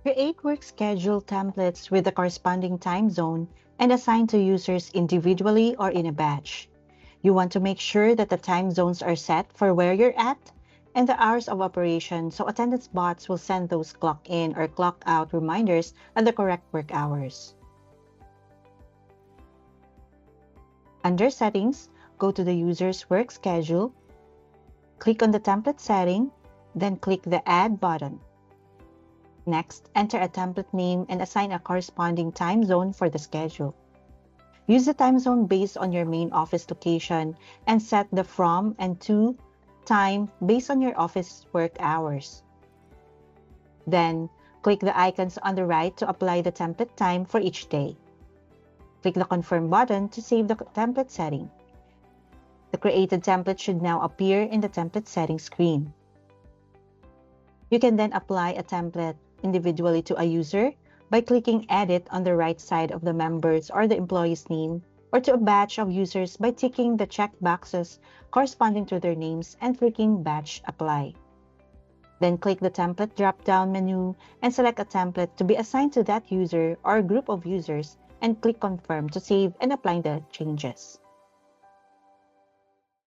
Create work schedule templates with the corresponding time zone and assign to users individually or in a batch. You want to make sure that the time zones are set for where you're at and the hours of operation, so attendance bots will send those clock in or clock out reminders at the correct work hours. Under Settings, go to the user's work schedule, click on the template setting, then click the Add button. Next, enter a template name and assign a corresponding time zone for the schedule. Use the time zone based on your main office location and set the from and to time based on your office work hours. Then, click the icons on the right to apply the template time for each day. Click the Confirm button to save the template setting. The created template should now appear in the template settings screen. You can then apply a template individually to a user by clicking Edit on the right side of the member's or the employee's name, or to a batch of users by ticking the check boxes corresponding to their names and clicking Batch Apply. Then click the Template drop-down menu and select a template to be assigned to that user or group of users and click Confirm to save and apply the changes.